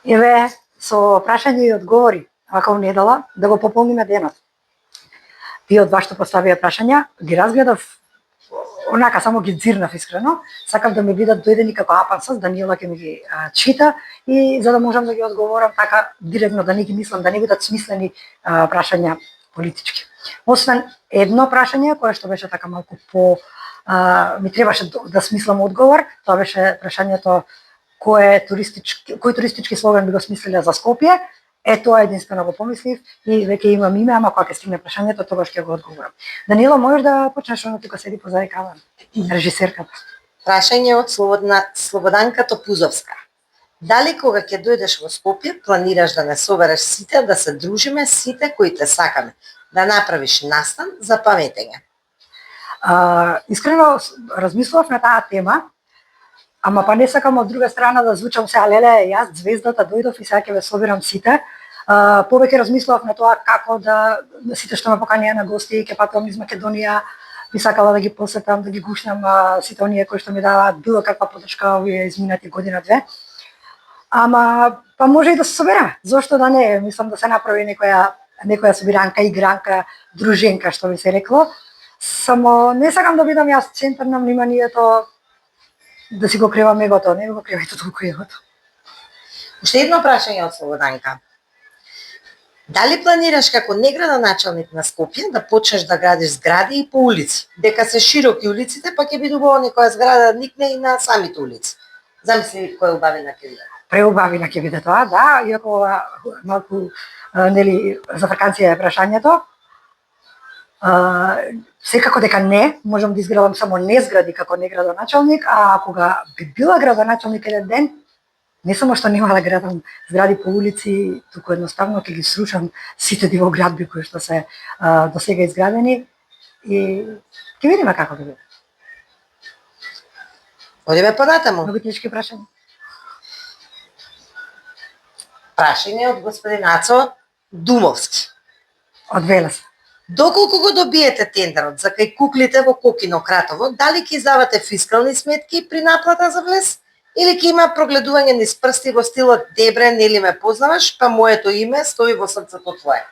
Еве, со прашање и одговори, вака недела, да го пополниме денот. Тие од вас што поставија прашања, ги разгледав, онака само ги дзирнав искрено, сакав да ми бидат доедени како апансас, Даниела ќе ми ги чита и за да можам да ги одговорам така директно, да не ги мислам, да не бидат смислени прашања политички. Освен едно прашање кое што беше така малку ми требаше да смислам одговор, тоа беше прашањето кој туристички слоган би го смислиле за Скопје. Тоа единствено го помислив и веќе имам име, ама кога ќе стигне прашањето, тогаш ќе го одговорам. Даниела, можеш да почнеш, она тука седи позади камера, режисерката. Прашање од Слободанка Топузовска. Дали кога ќе дојдеш во Скопје, планираш да не собереш сите, да се дружиме сите кои те сакаме, да направиш настан за паметење? Искрено размислував на таа тема, ама па не сакам од друга страна да звучам се алеле, јас звездата дојдов и сега ќе ве собирам сите. Повеќе размислував на тоа како да сите што ме поканија на гости, ќе патувам из Македонија, би сакала да ги посетам, да ги гушнам сите оние кои што ми даваат било каква поддршка овие изминати година-две. Ама па може и да се собереме. Зошто да не? Мислам да се направи некоја собиранка, игранка, друженка што би се рекло. Само не сакам да бидам јас центар на вниманието, да си го кривам егото, не го кривајте толку егото. Уште едно прашање од Слободанка. Дали планираш како неградоначалник на Скопје да почнеш да градиш згради и по улици? Дека се широки улиците, па ќе би убаво некоја зграда да никне и на самите улици. Замисли која убавина ќе биде. Преубавина ќе биде тоа, да, иако малку нели за фрканција е прашањето. Секако дека не, можам да изградам само не згради како не градоначалник, а кога би била градоначалник еден ден, не само што нема да градам згради по улици, туку едноставно ќе ги срушам сите дивоградби кои што се до сега изградени и ќе видиме како ќе биде. Одиме понатаму. Многу тешки прашања. Прашање од господин Ацо Думовски. Од Велес. Доколку го добиете тендерот за кај куклите во Кокино Кратово, дали ќе издавате фискални сметки при наплата за влез? Или ќе има прогледување низ прсти во стилот Дебре, нели ме познаваш, па моето име стои во срцето твое?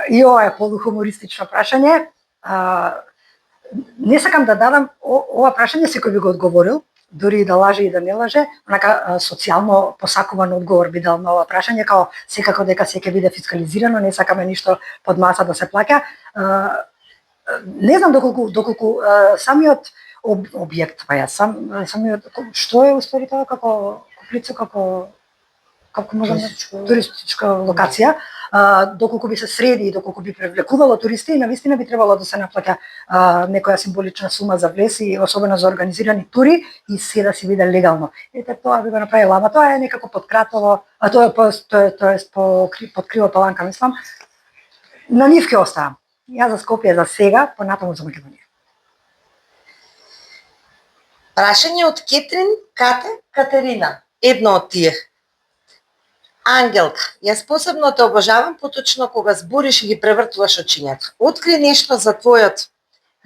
И ова е полухумористично прашање. Не сакам да дадам ова прашање, секој би го одговорил, дури и да лаже и да не лаже, онака социјално посакуван одговор би дал на ова прашање, као секако дека се ќе биде фискализирано, не сакаме ништо под маса да се плаќа. Не знам доколку самиот објект, па јас самиот што е уствари тоа како куплица, како можам туристичка локација, доколку би се среди и доколку би привлекувало туристи, навистина би требало да се наплаќа некоја символична сума за влез и особено за организирани тури и се да се биде легално. Ете тоа би го направила, ама тоа е некако под Кратово, тоа е под Крива Паланка, мислам. На нив ќе оставам. Јас за Скопје за сега, понатаму за Македонија. Прашање од Кетрин Катерина. Едно од тие. Ангелка, јас посебно те обожавам, поточно кога збориш и ги превртуваш очињата. Откри нешто за твојот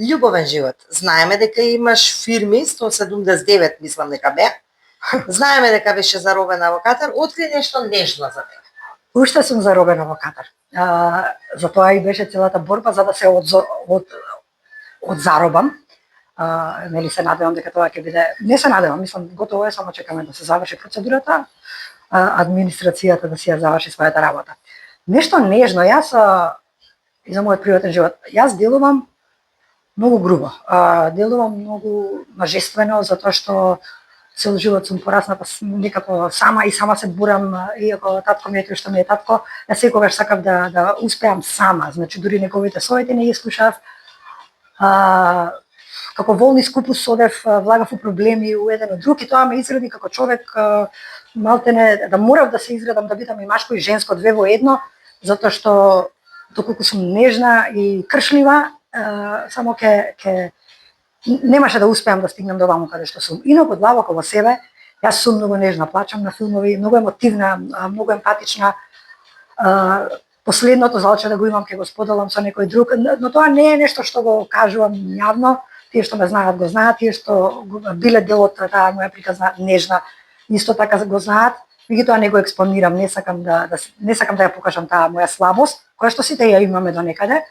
љубовен живот. Знаеме дека имаш фирми, 179 мислам дека беа. Знаеме дека беше заробена во Катар. Откри нешто нежно за тебе. Уште сум заробена во Катар. Затоа и беше целата борба за да се одзаробам. Нели се надевам дека тоа ќе биде, не се надевам, мислам готово е, само чекаме да се заврши процедурата, администрацијата да си ја заврши својата работа. Нешто нежно, јас и за мојот приватен живот, јас делувам многу грубо, делувам многу мажествено, затоа што цел живот сум порасната некако сама и сама се бурам, иако татко ми е што ми е татко, јас секогаш сакав да успеам сама, значи дури неговите совети не ги слушав. Како волни скупус одев, влагав у проблеми у еден од друг и тоа ме изгради како човек, малтене да морав да се изградам, да бидам и машко и женско две во едно, затоа што доколку сум нежна и кршлива, само немаше да успеам да стигнам до ваму каде што сум. Инаку длабоко во себе, јас сум многу нежна, плачам на филмови, многу емотивна, многу емпатична. Последното залче да го имам ќе го споделам со некој друг, но тоа не е нешто што го кажувам јавно. Тие што ме знаат го знаат, тие што биле дел од таа моја приказна нежна, исто така го знаат. меѓутоа не го експонирам, не сакам не сакам да ја покажам таа моја слабост, која што сите ја имаме до некаде.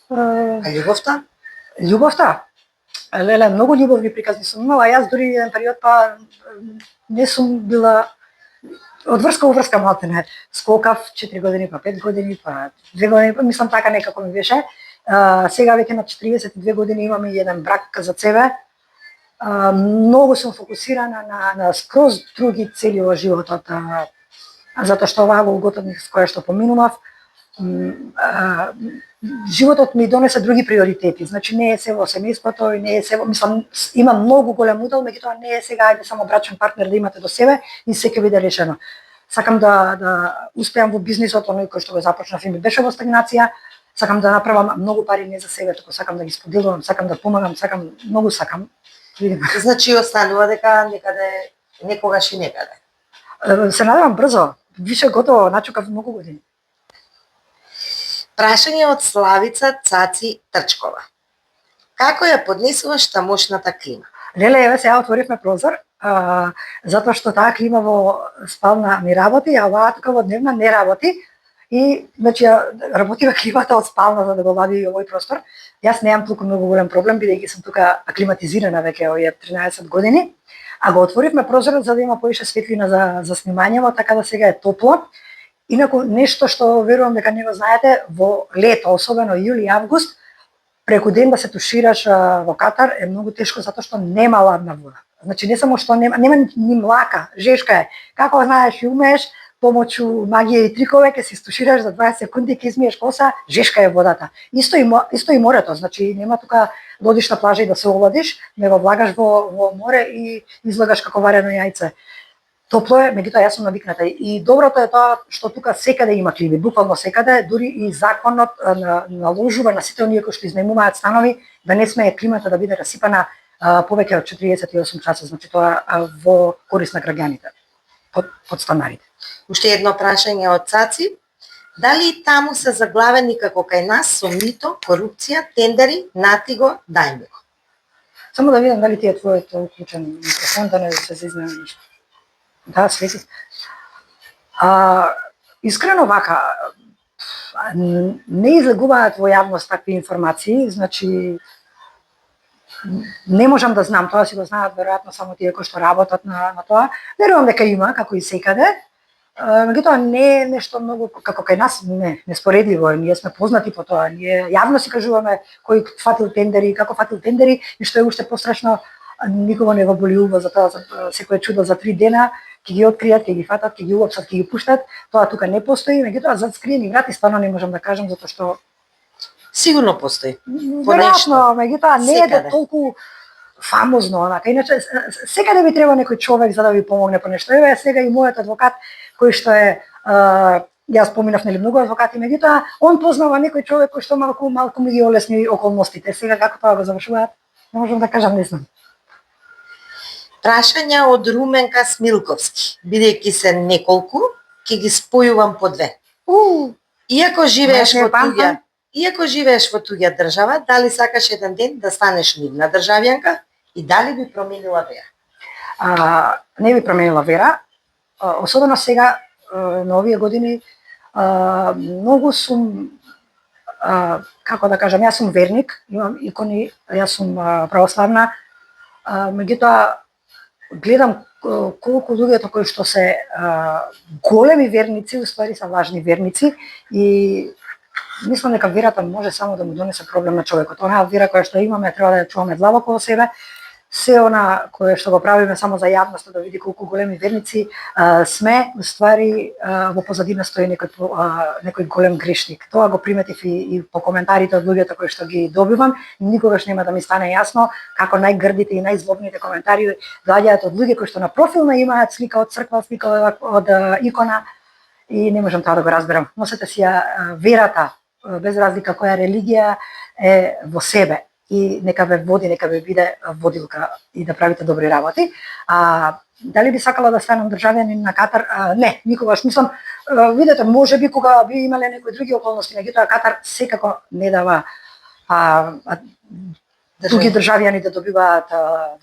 А љубовта? Љубовта? Леле, многу љубовни приказни сум имала, јас дури еден период па не сум била од врска у врска малтене. Скокав 4 години, па 5 години, па 2 години, па мислам така некако ми беше. Сега веќе на 42 години имам и еден брак за себе. Многу сум фокусирана на скроз други цели во животот, затоа што оваа голгота низ која што поминував, животот ми донесе други приоритети. Значи не е се во семејството и не е се, мислам, има многу голем удел, меѓутоа не е сега ајде само брачен партнер да имате до себе и се ќе биде решено. Сакам да успеам во бизнисот, оној кој што го започнав и ми беше во стагнација. Сакам да направам многу пари не за себе, туку сакам да ги споделувам, сакам да помагам, многу сакам. Значи останува дека некаде некогаш и некаде. Се надевам брзо, више готово, начукав многу години. Прашање од Славица Цаци Трчкова. Како ја поднесуваш тамошната клима? Леле, еве сега отворивме прозор, затоа што таа клима во спална ми работи, а оваа тука во дневна не работи. И, значи, работива климата од спална за да го вади овој простор. Јас немам толку многу голем проблем, бидејќи сум тука аклиматизирана веќе овие 13 години. А го отворивме прозорот за да има поише светлина за снимањево, така да сега е топло. Инаку, нешто што верувам дека не го знаете, во лето, особено јули и август, преку ден да се тушираш во Катар е многу тешко затоа што нема ладна вода. Значи не само што нема ни млака, жешка е. Како знаеш и умееш, помоќу магија и трикове ќе се истушираш за 20 секунди, ќе измиеш коса, жешка е водата. Исто и морето, значи нема тука да одиш на плажа и да се оладиш, него влагаш во море и излагаш како варено јајце. Топло е, меѓутоа јас сум навикната и доброто е тоа што тука секаде има клими, буквално секаде, дури и законот наложува на сите оние кои што изнајмуваат станови да не смее климата да биде расипана повеќе од 48 часа, значи тоа во корист на граѓаните, подстанарите. Уште едно прашање од Цаци. Дали и таму се заглавени како кај нас со мито, корупција, тендери, нати го, дај ми го. Само да видам дали ти е твојот уклучен микрофон, да не се заизнеме ништо. Да, свети. Искрено вака, не излегуваат во јавност такви информации, значи не можам да знам, тоа си го знаат веројатно само тие кои што работат на тоа. Верувам дека има, како и секаде. Меѓутоа не е нешто многу како кај нас, неспоредливо е. Ние сме познати по тоа. Ние јавно си кажуваме кој фатил тендери, како фатил тендери и што е уште пострашно, никого не го боли уво за тоа, секој чудо за 3 дена ќе ги откријат, ќе ги фатат, ќе ги уапсат, ќе ги пуштат. Тоа тука не постои, меѓутоа зад скриени врати стварно не можам да кажам затоа што сигурно постои. Веројатно, меѓутоа не е да толку фамозно, онака. Иначе секаде би треба некој човек за да ви помогне по нешто. Еве сега и мојот адвокат кој што е јас поминав нели многу адвокати, меѓутоа он познава некој човек кој што малку ми ги олесни околностите. Сега како тоа го завршуваат, не можам да кажам, не знам. Прашања од Руменка Смилковски. Бидејќи се неколку, ќе ги спојувам по две. Иако живееш во туѓа држава, дали сакаш еден ден да станеш нивна државјанка и дали би променила вера? Не би променила вера. Особено сега на овие години многу сум како да кажам, јас сум верник, имам икони, јас сум православна, меѓутоа гледам колку луѓето кои што се големи верници, уствари се лажни верници и мислам дека верата може само да му донесе проблем на човекот. Онаа вера која што имаме треба да ја чуваме длабоко во себе. Се она кое што го правиме само за јавноста да види колку големи верници сме, уствари во позадина стои некој голем грешник. Тоа го приметив и по коментарите од луѓето кои што ги добивам. Никогаш нема да ми стане јасно како најгрдите и најзлобните коментари доаѓаат од луѓе кои што на профилна имаат слика од црква, слика од икона и не можам тоа да го разберам. Носете си ја верата, без разлика која религија е во себе. И нека ве води, нека ве биде водилка и да правите добри работи. Дали би сакала да станам државјанин на Катар? Не, никогаш. Мислам, видете, може би кога би имале некои други околности, меѓутоа Катар секако не дава други државјани да добиваат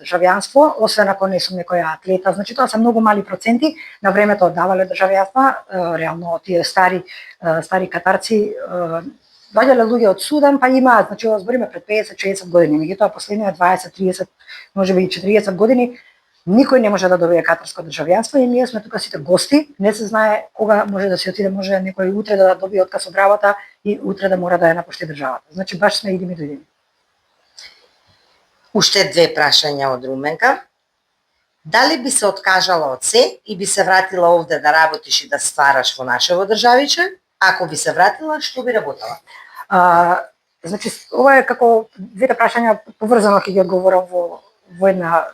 државјанство, освен ако не сум некоја атлета. Значи тоа се многу мали проценти. На времето давале државјанства, реално тие стари катарци доаѓале луѓе од Судан, па имаат, значи ова збориме пред 50-60 години, меѓутоа последните 20-30, можеби и 40 години никој не може да добие катарско државјанство и ние сме тука сите гости, не се знае кога може да се отиде, може некој утре да добие отказ од работа и утре да мора да ја напушти државата. Значи баш сме идеме дојдеме. Уште две прашања од Руменка. Дали би се откажала од се и би се вратила овде да работиш и да ствараш во нашево државиче? Ако би се вратила, што би работела? Значи, ова е како двете прашања поврзано ќе ги одговорам во една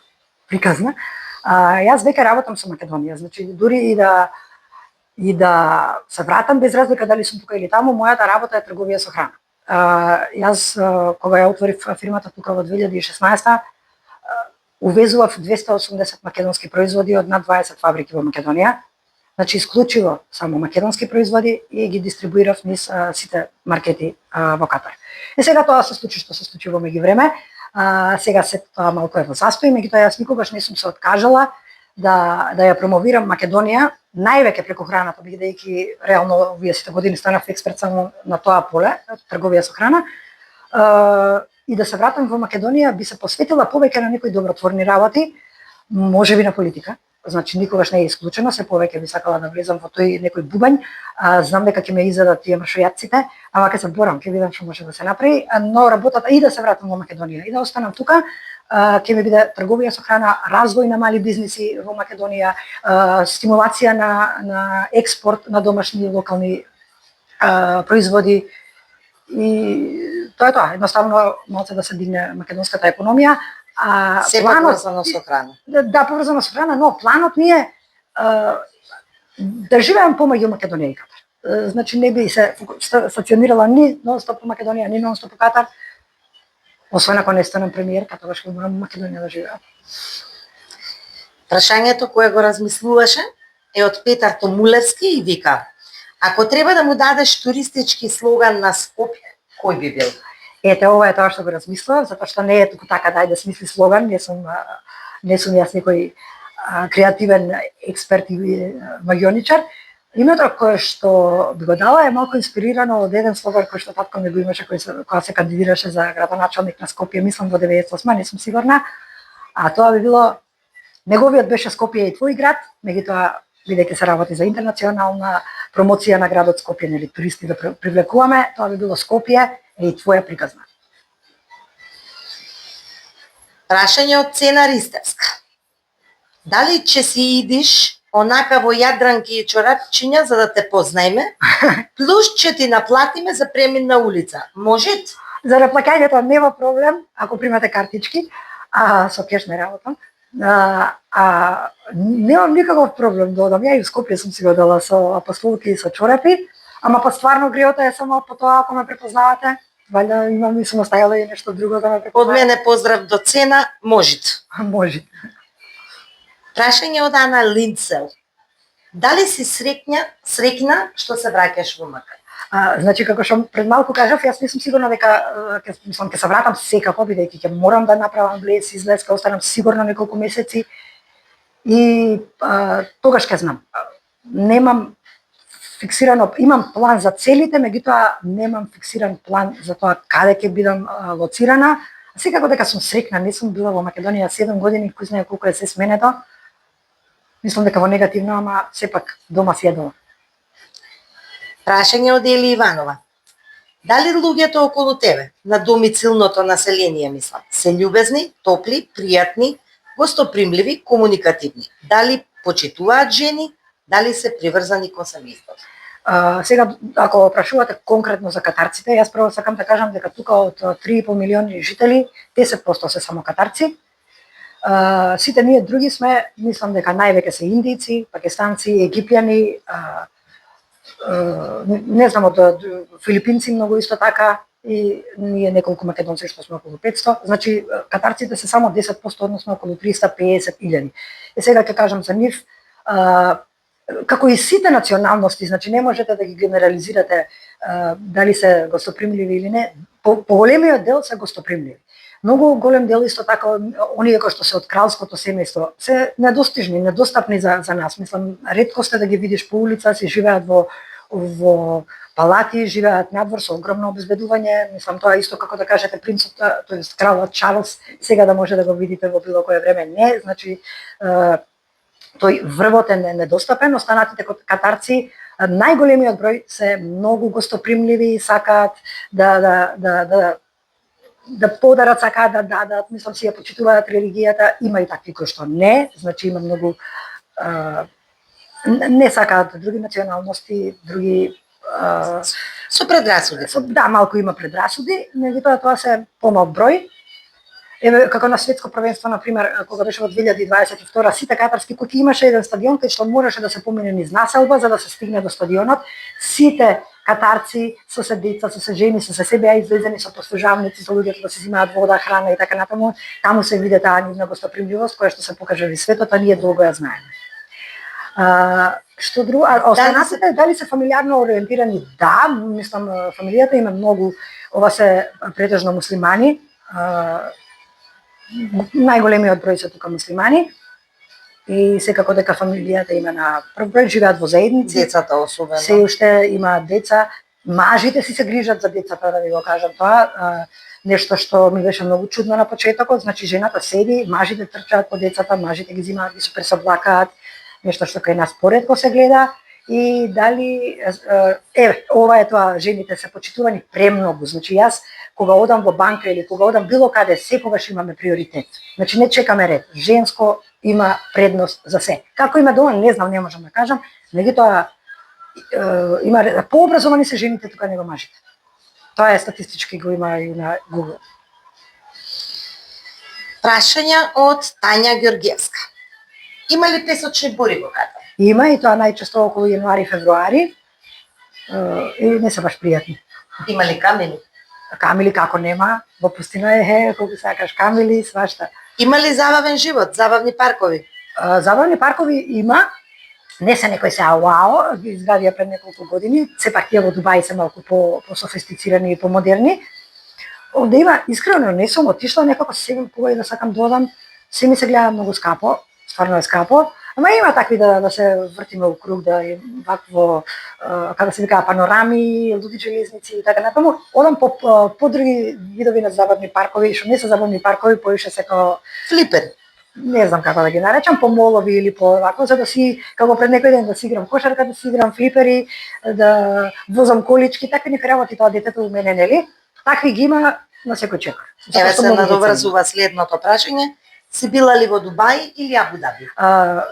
приказна. Јас веќе работам со Македонија, значи дури и да се вратам без разлика дали сум тука или таму, мојата работа е трговија со храна. Јас кога ја отворив фирмата тука во 2016 увезував 280 македонски производи од над 20 фабрики во Македонија. Значи исклучиво само македонски производи и ги дистрибуирав низ сите маркети во Катар. И сега тоа се случи што се случи во меѓувреме. Сега се тоа малку е во застој, меѓутоа јас никогаш не сум се откажала да ја промовирам Македонија, највеќе преку храната, бидејќи реално овие сите години станав експерт само на тоа поле, трговија со храна. И да се вратам во Македонија, би се посветила повеќе на некои добротворни работи, можеби на политика. Значи никогаш не е исклучено, се повеќе би сакала да влезам во тој некој бубањ. Знам дека ќе ме изедат тие мршојатците, ама ќе се борам, ќе видам што може да се направи, но работата и да се вратам во Македонија и да останам тука, ќе ми биде трговија со храна, развој на мали бизниси во Македонија, стимулација на експорт на домашни и локални производи. И тоа е тоа, едноставно малце да се дигне македонската економија. Се поврзано со храна. Да, поврзано со храна, но планот ми е да живеам помеѓу Македонија и Катар. Значи не би се стационирала ни нон-стоп во Македонија, ни нон-стоп во Катар. Освен ако не станам премиерка, тогаш ќе морам во Македонија да живеам. Прашањето кое го размислуваше е од Петар Томулевски и вика: ако треба да му дадеш туристички слоган на Скопје, кој би бил? Ете, ова е тоа што го размислував, затоа што не е туку така дај да смисли слоган, не сум јас некој креативен експерт и магионичар. Името кое што би го дала е малку инспирирано од еден слоган кој што татко ми го имаше кога се кандидираше за градоначалник на Скопје, мислам во 98, не сум сигурна. А тоа би било, неговиот беше Скопје и твој град, меѓутоа бидејќи се работи за интернационална промоција на градот Скопје, нели туристи да привлекуваме, тоа би било Скопје и твоја приказна. Прашање од Цена Ристевска. Дали ќе си идиш онака во јадранки и чорапчиња за да те познаеме, плюс ќе ти наплатиме за премин на улица? Може? За наплаќањето нема проблем, ако примате картички, со кеш не работам. Немам никаков проблем да одам. Ја и в Скопје сум си го дала со апостолки и со чорапи, ама па стварно гриота е само по тоа ако ме препознавате. Валјда имам и сум оставила и нешто друго да ме препознавате. Од мене поздрав до Цена, можите. Може. Прашање од Ана Линдсел. Дали си среќна што се враќаш во Макар? Значи, како што пред малку кажав, јас не сум сигурна дека ќе се вратам секако, бидејќи ќе морам да направам влез, излез, ќе останам сигурно неколку месеци и тогаш ќе знам. Немам фиксирано, имам план за целите, меѓутоа немам фиксиран план за тоа каде ќе бидам лоцирана. Секако дека сум среќна, не сум била во Македонија 7 години, кој знае колку е се сменето. Мислам дека во негативно, ама сепак дома си е дома. Прашање од Ели Иванова. Дали луѓето околу тебе, на домицилното население, мислам, се љубезни, топли, пријатни, гостопримливи, комуникативни? Дали почитуваат жени, дали се приврзани кон семејството? Сега, ако прашувате конкретно за катарците, јас прво сакам да кажам дека тука од 3,5 милиони жители, 10% се само катарци. Сите ние други сме, мислам дека највеќе се индици, пакистанци, египјани, не знам, од филипинци многу исто така, и ние неколку македонци што сме околу 500, значи катарците се само 10%, односно околу 350.000. И сега ќе кажам за нив, како и сите националности, значи не можете да ги генерализирате дали се гостопримливи или не, поголемиот дел се гостопримливи. многу голем дел исто така оние кои што се од кралското семејство се недостижни, недостапни за нас. Мислам, реткост е да ги видиш по улица, си живеат во палати, живеат надвор со огромно обезбедување. Мислам, тоа исто како да кажете принцот, тоест кралот Чарлс, сега да може да го видите во било кое време. Не, значи тој врвот е недостапен, останатите катарци, најголемиот број се многу гостопримливи и сакаат да подарат, сакаат да дадат, мислам си ја почитуваат религијата, има и такви кои што не, значи има многу не сакаат други националности, други со предрасуди. Да, малку има предрасуди, меѓутоа тоа се помал број. Еве, како на светско првенство, на пример, кога беше во 2022, сите катарски куќи имаше еден стадион кај што можеше да се помине низ населба за да се стигне до стадионот. Сите катарци со се деца, со се жени, со се беа излезени со послужавници, со луѓето да се земаат вода, храна и така натаму. Таму се виде таа нивна гостопримливост која што се покажа во светот, а ние долго ја знаеме. Што друго? Останатите дали се фамилиарно ориентирани? Да, мислам, фамилијата има многу, ова се претежно муслимани. Најголемиот број се тука муслимани и секако дека фамилијата има на прв број, живеат во заедници. Децата особено. Се уште има деца, мажите си се грижат за децата, да ви го кажам тоа. Нешто што ми беше многу чудно на почетокот, значи жената седи, мажите трчаат по децата, мажите ги земаат, ги се пресоблакаат, нешто што кај нас поретко се гледа. И дали, ова е тоа, жените се почитувани премногу. Значи јас, кога одам во банка или кога одам било каде, секогаш имаме приоритет. Значи не чекаме ред. Женско има предност за се. Како има дома, не знам, не можам да кажам, меѓутоа има пообразовани се жените тука него мажите. Тоа е статистички го има и на Google. Прашање од Тања Ѓорѓевска. Има ли песочни бури во Катар? Има и тоа најчесто околу јануари-февруари и не се баш пријатни. Има ли камени? Камили како нема, во пустина е, колку сакаш камили, свашта. Има ли забавен живот, забавни паркови? Забавни паркови има, не се некои се вау, ги изградија пред неколку години, сепак тие во Дубај се малку по-софистицирани и по-модерни. Овде има, искрено не сум отишла, некако сега кога и да сакам да одам, се ми се гледа многу скапо, стварно е скапо. Ама има такви да се вртиме у круг, да вакво, како се вика, панорами, луди железници и така натаму. Одам по други видови на забавни паркови, што не се забавни паркови, поише се како Флипер. Не знам како да ги наречам, по молови или по вакво, за да си, како пред некој ден да си играм кошарка, да си играм флипери, да возам колички, такви некои работи тоа детето у мене, нели? Такви ги има на секој човек. Еве се надоврзува следното прашање. Си била ли во Дубај или Абу Даби?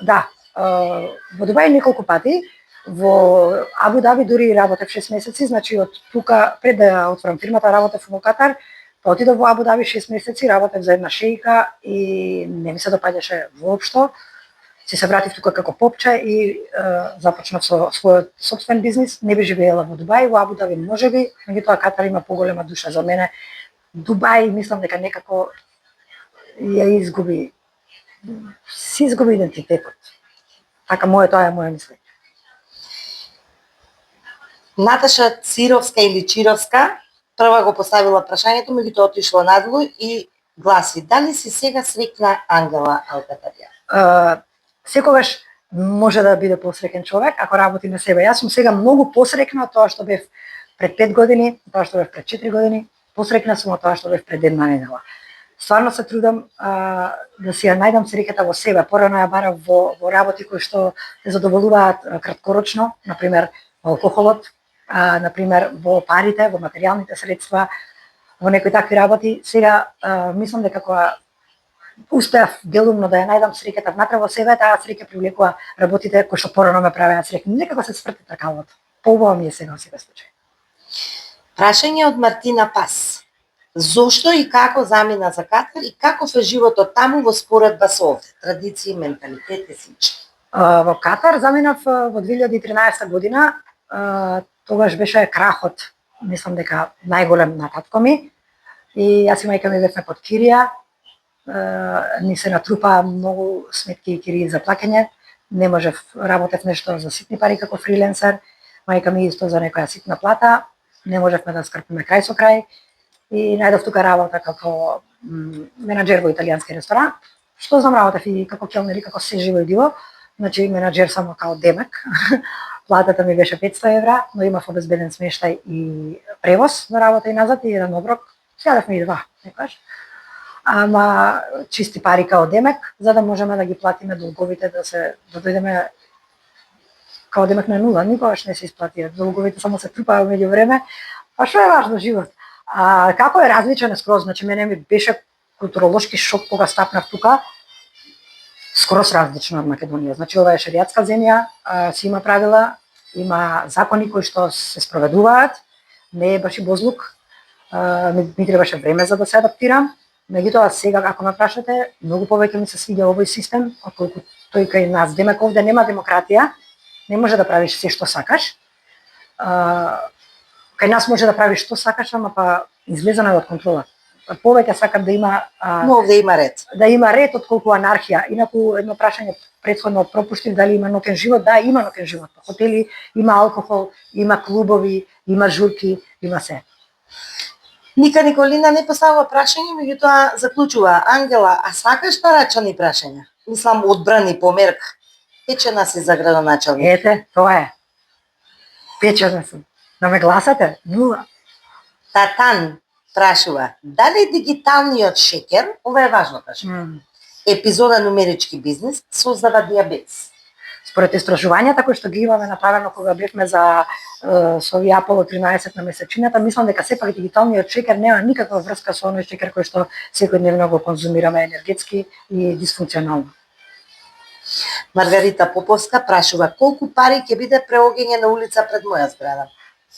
Да, во Дубај неколку пати, во Абу Даби дури работев 6 месеци, значи од тука пред да отворам фирмата работев во Катар, па отидов во Абу Даби 6 месеци, работев за една шејка и не ми се допаѓаше воопшто. Си се вратив тука како попче и започнав со својот сопствен бизнис. Не би живеела во Дубај, во Абу Даби можеби, меѓутоа Катар има поголема душа за мене. Дубај мислам дека некако ја изгуби, си изгуби идентитетот. Така тоа е моја мислење. Наташа Цировска или Чировска прва го поставила прашањето, меѓутоа отишла надолу и гласи: дали си сега среќна Ангела Алкатарија? Секогаш може да биде посреќен човек ако работи на себе. Јас сум сега многу посреќна од тоа што бев пред 5 години, тоа што бев пред 4 години, посреќна сум од тоа што бев пред една недела. Стварно се трудам да си ја најдам среќата во себе. Порано ја барав во работи кои што те задоволуваат краткорочно, например во алкохолот, например во парите, во материјалните средства, во некои такви работи. Сега мислам дека кога успеав делумно да ја најдам среќата внатре во себе, таа среќа привлекува работите кои што порано ме правеа среќни. Некако се сврти тркалото. Поубаво ми е сега во секој случај. Прашање од Мартина Пас. Зошто и како замина за Катар и каков е животот таму во споредба со овде? Традиции, менталитет и слично. Во Катар заминав во 2013 година. Тогаш беше крахот, мислам дека најголем на татко ми. И јас и мајка ми бевме под кирија. Ни се натрупа многу сметки и кирии за плаќање. Не можев, работев нешто за ситни пари како фриленсер. Мајка ми исто за некоја ситна плата. Не можевме да скрпиме крај со крај. И најдов тука работа како менаџер во италијански ресторан. Што знам, работев и како келнер и како се живо и диво. Значи менаџер само као демек. Платата ми беше 500 евра, но имав обезбеден смештај и превоз на работа и назад и еден оброк. Сјадевме и два, некојаш. Ама чисти пари као демек, за да можеме да ги платиме долговите, да дојдеме као демек на нула, никогаш не се исплатија. Долговите само се трупаа меѓу време. А што е важно живот? Како е различен скроз, значи мене ми беше културолошки шок кога стапнав тука, скроз различно од Македонија. Значи ова е шеријатска земја, си има правила, има закони кои што се спроведуваат, не е баш и бозлук. Ми требаше време за да се адаптирам. Меѓутоа сега ако ме прашате, многу повеќе ми се свиѓа овој систем отколку тој кај нас. Демек овде нема демократија, не може да правиш се што сакаш. Кај нас може да правиш што сакаш, ама па излезено е од контрола. Повеќе сакам да има Но овде има ред. Да има ред отколку анархија. Инаку едно прашање претходно пропуштив дали има ноќен живот. Да, има ноќен живот. Хотели, има алкохол, има клубови, има журки, има се. Ника Николина не поставува прашање, меѓутоа заклучува: Ангела, а сакаш нарачани прашања? Мислам одбрани померк. Печена си за градоначалник. Ете, тоа е. Печена сум. Да ме гласате? Нула. Татан прашува: дали дигиталниот шеќер, ова е важно прашање, епизода Нумерички бизнис, создава диабетес? Според истражувањата кои што ги имаме направено кога бевме за со овие Apollo 13 на месечината, мислам дека сепак дигиталниот шеќер нема никаква врска со оној шеќер кој што секојдневно го конзумираме енергетски и дисфункционално. Маргарита Поповска прашува: колку пари ќе биде преоѓање на улица пред моја зграда?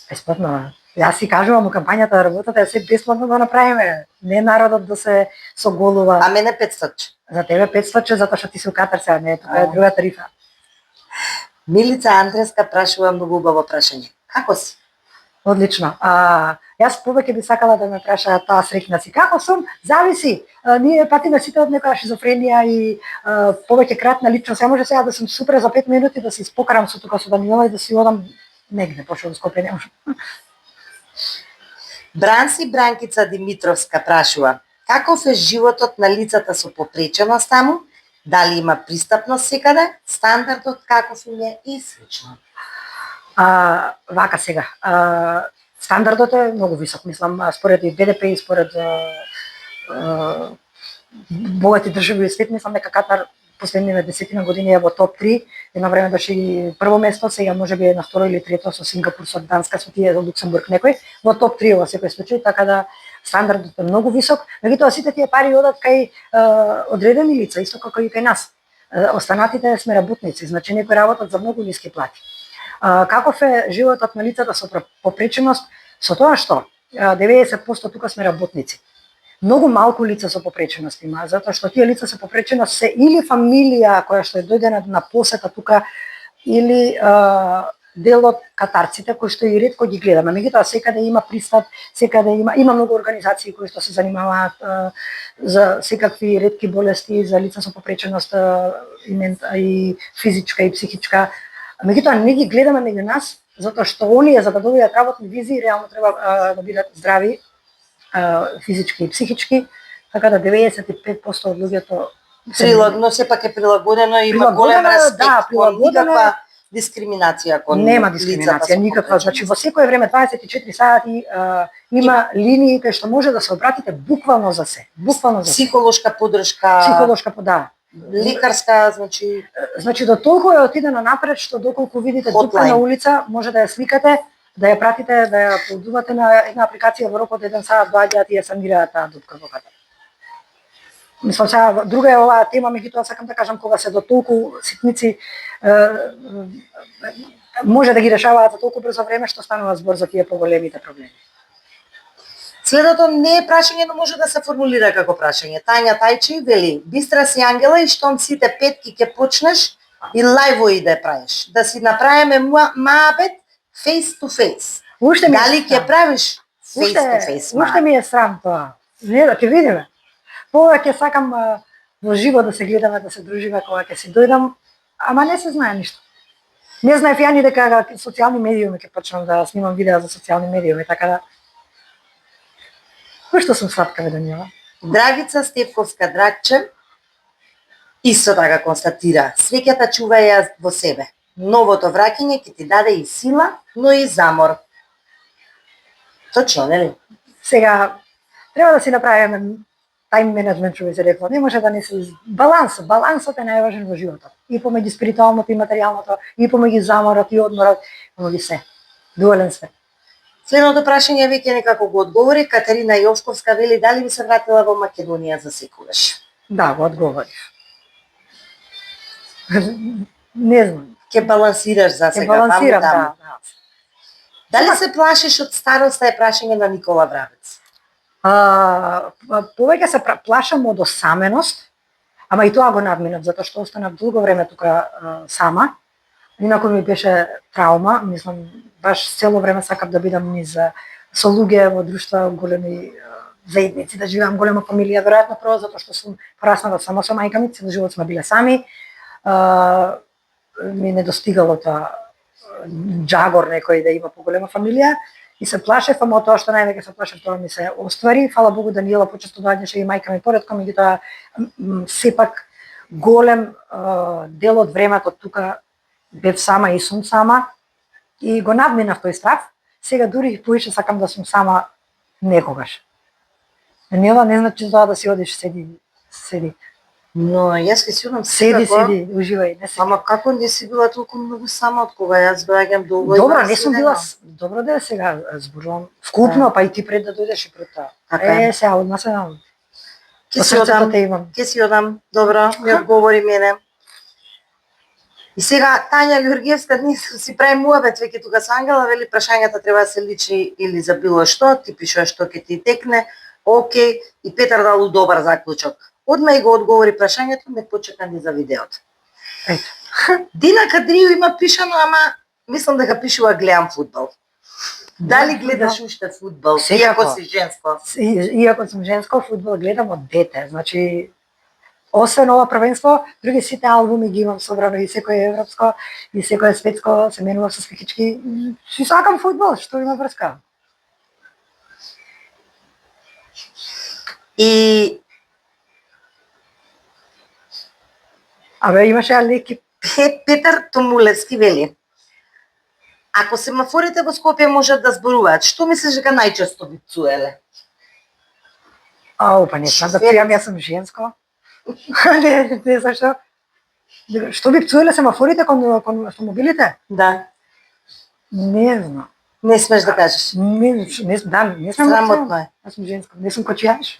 Бесплатно. Јас си кажувам у кампањата да работата, се бесплатно да направиме. Не народот да се соголува. А мене 500. За тебе 500, затоа што ти си у Катар сега, не, тоа е друга тарифа. Милица Андреска прашува многу убаво прашање: како си? Одлично. Јас повеќе би сакала да ме прашаат таа среќна си. Како сум? Зависи. Ние патиме сите од некоја шизофренија и повеќе кратна личност. Ја може сега да сум супер за 5 минути да се испокарам со тука со Даниела и да си одам негде, пошто во Скопје не можам. Бранси Бранкица Димитровска прашува: каков е животот на лицата со попреченост таму? Дали има пристапност секаде? Стандардот каков им е и слично? Вака сега. Стандардот е многу висок, мислам, според и БДП и според богати држави во свет, мислам дека Катар последниве 10 години е во топ 3. Едно време беше и прво место, сега можеби е на второ или трето со Сингапур, со Данска, со тие, со Луксембург некој, во топ 3 во секој случај, така да стандардот е многу висок. Меѓутоа сите тие пари одат кај одредени лица, исто како и кај нас. Останатите сме работници, значи некои работат за многу ниски плати. Каков е животот на лицата со попреченост? Со тоа што 90% тука сме работници. Многу малку лица со попреченост има, затоа што тие лица со попреченост се или фамилија која што е дојдена на посета тука, или дел од катарците кои што и ретко ги гледаме. Меѓутоа секаде има пристап, секаде има многу организации кои што се занимаваат за секакви ретки болести за лица со попреченост и физичка и психичка. Меѓутоа не ги гледаме меѓу нас, затоа што оние за да добијат работни визи реално треба да бидат здрави физички и психички, така да 95% од луѓето но сепак е прилагодено и има голем респект, никаква дискриминација кон нема дискриминација никаква, значи во секое време 24 сати има линии кај што може да се обратите буквално за се, психолошка подршка, да. Лекарска, значи до толку е отидено напред што доколку видите дупка на улица, може да ја сликате, да ја пратите, да ја подувате на една апликација, во рок од 1 сат доаѓаат и ја санираат таа дупка во Катар. Мислам сега, друга е оваа тема, меѓутоа сакам да кажам кога се до толку ситници може да ги решаваат за толку брзо време што станува збор за тие поголемите проблеми. Следото не е прашање, но може да се формулира како прашање. Тања Тајчи вели: бистра си Ангела и штом сите петки ќе почнеш и лајвои да правиш. Да си направиме маабет face to face. Дали ќе правиш face to face? Уште ми е срам тоа. Не, да ќе видиме. Повеќе сакам во живо да се гледаме, да се дружиме кога ќе си дојдам, ама не се знае ништо. Не знаев ја ни дека социјални медиуми ќе почнам да снимам видеа за социјални медиуми, така да. Кој што сум сладка, бе, Даниела? Драгица Стефковска Драгче исто така констатира: свеќата чувај ја во себе. Новото враќање ќе ти даде и сила, но и замор. Точно, нели? Сега треба да си направиме тајм менеджмент, што би се рекло. Не може да не се балансот е најважен во животот. И помеѓу спиритуалното и материјалното, и помеѓу заморот и одморот, помеѓу се. Дуален свет. Следното прашање веќе некако го одговори. Катерина Јовшковска вели: дали би се вратила во Македонија за секогаш? Да, го одговорив. Не знам. Ќе балансираш за сега. Ќе балансирам, таму, да. таму. Дали се плашиш од староста е прашање на Никола Врабец. Повеќе се плашам од осаменост, ама и тоа го надминав, затоа што останав долго време тука сама. Инаку ми беше траума, мислам, баш цело време сакав да бидам низ со луѓе во друштва, големи заедници, да живеам голема фамилија, веројатно прво затоа што сум пораснала само со мајка ми, цел живот сме биле сами. Ми недостигало тоа джагор некој да има поголема фамилија и се плашев, ама тоа што највеќе се плашев, тоа ми се оствари. Фала Богу, Даниела почесто доаѓаше и мајка ми поредко, меѓутоа сепак голем дел од времето тука бев сама и сум сама и го надминав тој страв. Сега дури поише сакам да сум сама некогаш. Нела не значи тоа да си одиш седи. Но јас ќе си одам Седи, уживај, не се. Ама како не си била толку многу сама од кога јас доаѓам долго? Добро, не сум била добро да сега зборувам вкупно, па и ти пред да дојдеш и пред тоа. Сега одма се на. Ќе си одам, добро, ми одговори мене. И сега Тања Ѓоргиевска не си прави муабет веќе тука со Ангела, вели прашањата треба да се личи или за било што, ти пишуваш што ќе ти текне, окей, и Петар дал добар заклучок. Одма и го одговори прашањето, не почека ни за видеото. Ето. Дина Кадрију има пишано, ама мислам дека пишува гледам фудбал. Дали гледаш уште фудбал, иако си женско? Иако сум женско, фудбал гледам од дете. Значи, освен ова првенство, други сите албуми ги имам собрано, и секој европско, и секој светско, се менува со скикички. Си сакам фудбал, што има врска. И Абе, имаше леки. Петар Томулевски вели: ако семафорите во Скопје можат да зборуваат, што мислиш дека најчесто би пцуеле? Па не знам да пијам, јас сум женско. не зашто. Што би пцуеле семафорите кон автомобилите? Да. Не знам. Не смеш да кажеш. Не сме. Срамотно е. Јас сум женско, не сум кочијаш.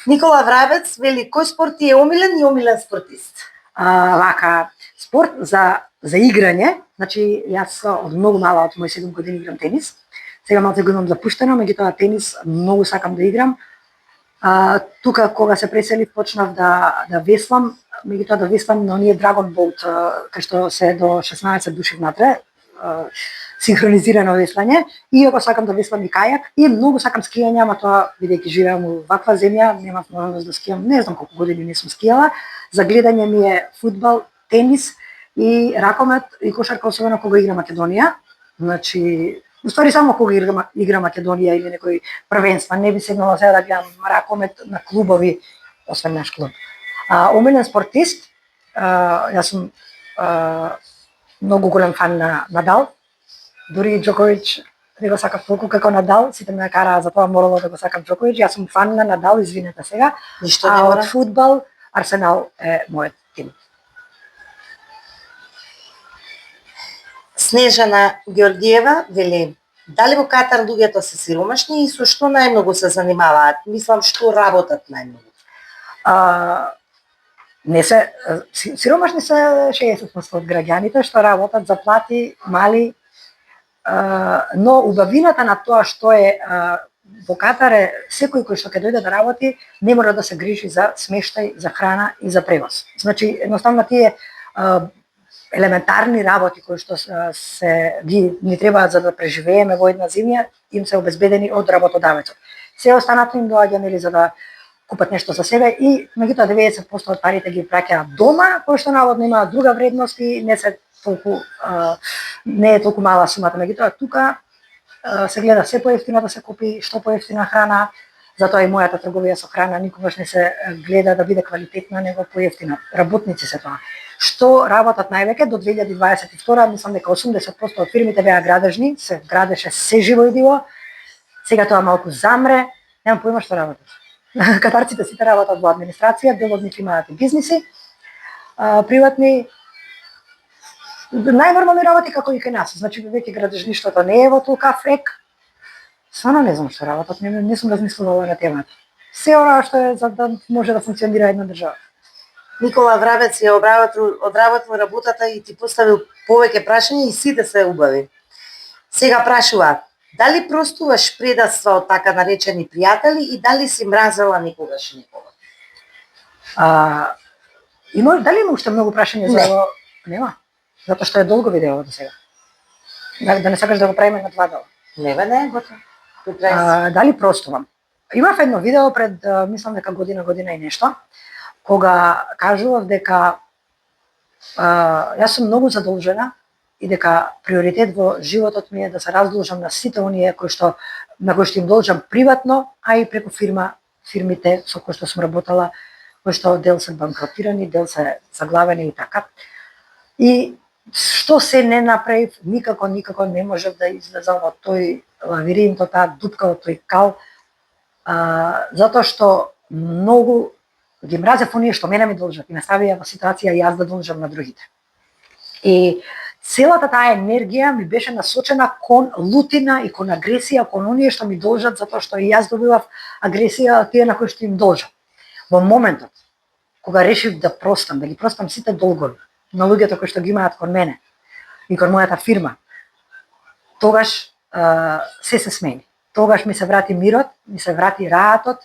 Никола Врабец вели: кој спорт ти е омилен и омилен спортист? Вака, спорт за играње, значи јас од многу мала, од мои 7 години играм тенис. Сега малку го имам запуштено, меѓутоа тенис многу сакам да играм. Тука кога се преселив почнав да веслам, меѓутоа да веслам на оние Dragon Boat, кај што се до 16 души внатре, синхронизирано веслање, и ако сакам да веслам и кајак, и многу сакам скијање, ама тоа бидејќи живеам во ваква земја, немав можност да скијам, не знам колку години не сум скијала. За гледање ми е фудбал, тенис и ракомет и кошарка, особено кога игра Македонија. Значи, уствари само кога игра Македонија или некој првенства, не би седнала сега да гледам ракомет на клубови, освен наш клуб. Омилен спортист, јас сум многу голем фан на Надал. Дури Џоковиќ не го сакав толку како Надал, сите ме караа за тоа морало да го сакам Џоковиќ. Јас сум фан на Надал, извинете сега. Ништо не мора. Од фудбал Арсенал е мојот тим. Снежана Ѓоргиева вели: дали во Катар луѓето се сиромашни и со што најмногу се занимаваат? Мислам, што работат најмногу? Не се сиромашни се 60% од граѓаните што работат за плати мали, но убавината на тоа што е во Катар е секој кој што ќе дојде да работи не мора да се грижи за смештај, за храна и за превоз. Значи едноставно тие елементарни работи кои што ни требаат за да преживееме во една земја, им се обезбедени од работодавецот. Се останато им доаѓа нели за да купат нешто за себе и меѓутоа 90% од парите ги праќаат дома, кои што наводно имаат друга вредност и не е толку мала сумата. Меѓутоа тука се гледа се поевтино да се купи, што поевтина храна, Затоа и мојата трговија со храна никогаш не се гледа да биде квалитетна, него поевтина. Работници се тоа. Што работат највеќе до 2022, мислам дека 80% од фирмите беа градежни, се градеше се живо и диво. Сега тоа малку замре, немам поима што работат. Катарците сите работат во администрација, дел од нив имаат и бизниси, приватни, најнормални работи како и кај нас. Значи веќе градежништвото не е во толкав ек. Стварно не знам што работат, не сум размислувала на темата. Се она што е за да може да функционира една држава. Никола Врабец ја одработил работата и ти поставил повеќе прашања и сите се убави. Сега прашува, дали простуваш предавства од така наречени пријатели и дали си мразела некогаш некого? Дали има уште многу прашања за ово? Нема. Затоа што е долго видео до сега. Да не сакаш да го правиме на 2 дела. Не, готово. Дали простувам? Имав едно видео пред, мислам дека година и нешто, кога кажував дека јас сум многу задолжена и дека приоритет во животот ми е да се раздолжам на сите оние на кои што им должам приватно, а и преку фирмите со кои што сум работела, кои што дел се банкротирани, дел се заглавени и така. И што се не направив, никако не можев да излезам од тој лавиринт, од таа дупка, од тој кал, затоа што многу ги мразев оние што мене ми должат и ме ставија во ситуација јас да должам на другите. И целата таа енергија ми беше насочена кон лутина и кон агресија, кон оние што ми должат, затоа што и јас добивав агресија од тие на кои што им должам. Во моментот, кога решив да простам, да ги простам сите долгови на луѓето кои што ги имаат кон мене и кон мојата фирма, тогаш се смени. Тогаш ми се врати мирот, ми се врати раатот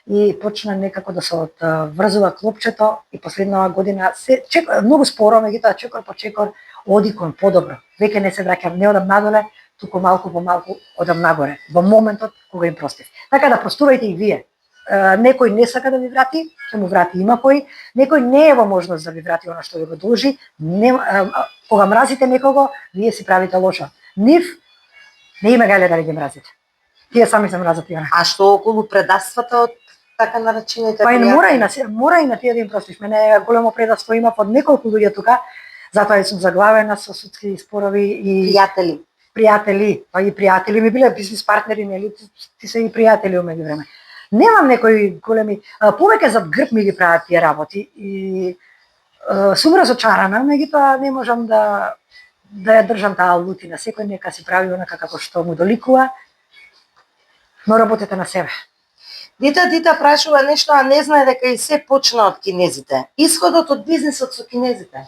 и почна некако да се врзува клопчето и последнава година многу споро, меѓутоа чекор по чекор оди кон подобро. Веќе не се враќам, не одам надоле, туку малку по малку одам нагоре, во моментот кога им простив. Така да простувајте и вие. Некој не сака да ви врати, ќе му врати, има некој не е во можност да ви врати она што ви го должи. Кога мразите некого, вие си правите лошо. Нив не има гале да ги мразите. Тие сами се мразат и она. А што околу предавствата од така наречените Па и мора и на тие да им простиш. Мене големо предавство има од неколку луѓе тука, затоа сум заглавена со судски спорови и пријатели, па и пријатели ми биле бизнис партнери, нели, ти се и пријатели во меѓувреме. Немам некои големи, повеќе зад грб ми ги прават тие работи и сум разочарана, меѓутоа не можам да ја држам таа лутина. Секој нека си прави онака како што му доликува, но работете на себе. Дита прашува нешто, а не знае дека и се почна од кинезите. Исходот од бизнисот со кинезите.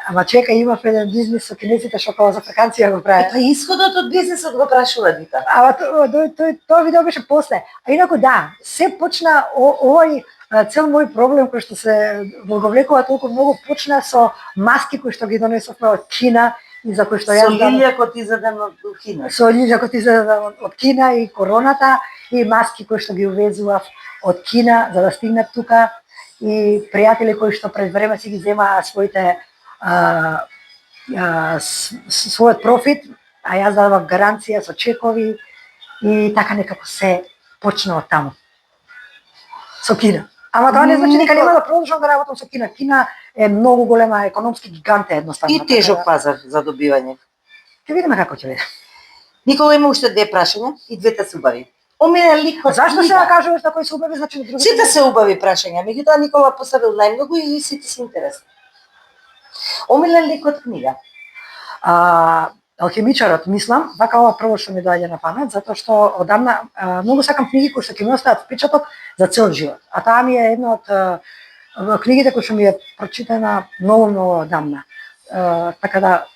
Ама чека, имав еден бизнис со кинезите што кога за ваканција го прави. Па исходот од бизнисот го прашува Дита. Ама тоа видео беше после. А инаку да, се почна овој цел мој проблем кој што се го влекува толку многу почна со маски кои што ги донесовме од Кина и за кои што јас со лилјакот изеден од Кина. Со лилјакот изеден од Кина и короната и маски кои што ги увезував од Кина за да стигнат тука и пријатели кои што пред време си ги земаа својот профит, а јас дадов гаранција со чекови и така некако се почна од таму. Со Кина. Ама тоа не значи дека нема да продолжам да работам со Кина. Кина е многу голема економски гигант едноставно. И тежок пазар за добивање. Ќе видиме како ќе биде. Никола има уште 2 прашања и двете се убави. Омилен лик од Зашто се кажуваш на кој се убави, значи другите? Сите се убави прашања, меѓутоа Никола поставил најмногу и сите се интересни. Омилен лик од книга. Алхимичарот, мислам, вака ова прво што ми доаѓа на памет, затоа што одамна многу сакам книги кои што ќе ми остават впечаток за цел живот. А таа ми е една од книгите кои што ми е прочитана многу одамна. Така да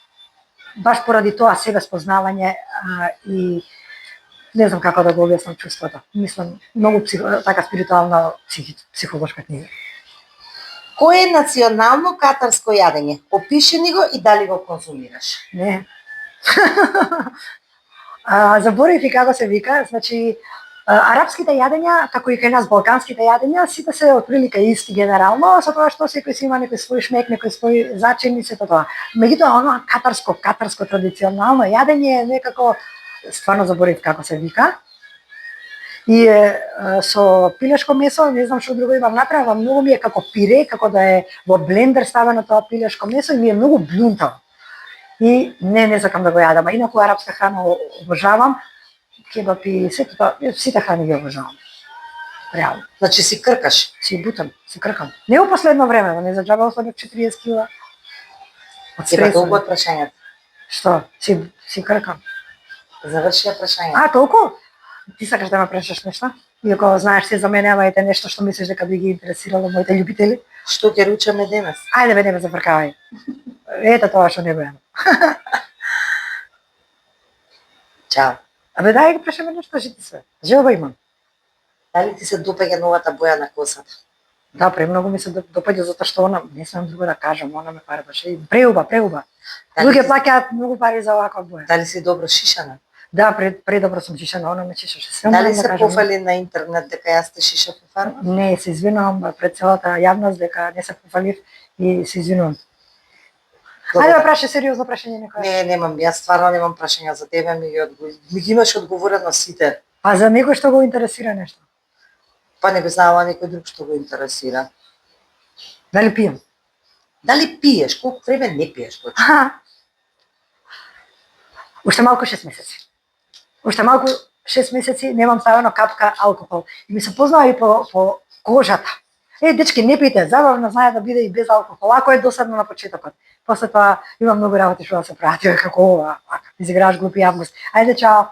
баш поради тоа себе спознавање и не знам како да го објаснам чувството. Мислам многу така спиритуална психолошка книга. Кој е национално катарско јадење? Опиши ни го и дали го конзумираш? Не. Заборив и како се вика, значи арапските јадења, како и кај нас балканските јадења, сите се отприлика исти генерално, со тоа што секој си има некој свој шмек, некој свој зачин и сето тоа. Меѓутоа, оно катарско традиционално јадење е некако стварно заборив како се вика. И со пилешко месо, не знам што друго имам направила, многу ми е како пире, како да е во блендер ставено тоа пилешко месо и ми е многу блунтаво. И не сакам да го јадам, а инаку арапска храна обожавам, кебап и сето тоа, сите храни ги обожавам. Реално. Значи си кркаш. Си бутам, си кркам. Не во последно време, не за џаба ослабив 40 кила. Од Ева стресот. толку од прашањата. Што? Си кркам. Завршија прашањата. А, толку? Ти сакаш да ме прашаш нешто? Иако знаеш се за мене, ама ете нешто што мислиш дека би ги интересирало моите љубители. Што ќе ручаме денес? Ајде бе, не ме зафркавај. Ете тоа што не беам. Чао. Абе дај ги прашаме нешто, жити све. Желба имам. Дали ти се допаѓа новата боја на косата? Да, премногу ми се допаѓа затоа што она, не смеам друго да кажам, она ме фарбаше. Преуба. Дали Луѓе си- плаќаат многу пари за оваква боја. Дали си добро шишана? Да, предобро сум шишана, она ме чешеше. Све Дали морам да се кажам. пофали на интернет дека јас те шишав по фарма? Не, се извинувам пред целата јавност дека не се пофалив и се извинувам. Ајде да прашај сериозно прашање некој. Не, немам, јас стварно немам прашања за тебе, ми ги имаш одговорено сите. А за некој што го интересира нешто. Па не го знала некој друг што го интересира. Дали пијам? Дали пиеш? Колку време не пиеш точно? Уште малку 6 месеци. Уште малку 6 месеци немам ставено капка алкохол. И ми се познава и по кожата. Дечки, не пијте, забавно знае да биде и без алкохол, ако е досадно на почетокот. После тоа има многу работи што да се прават, како ова, изиграш глупи август. Ајде, чао.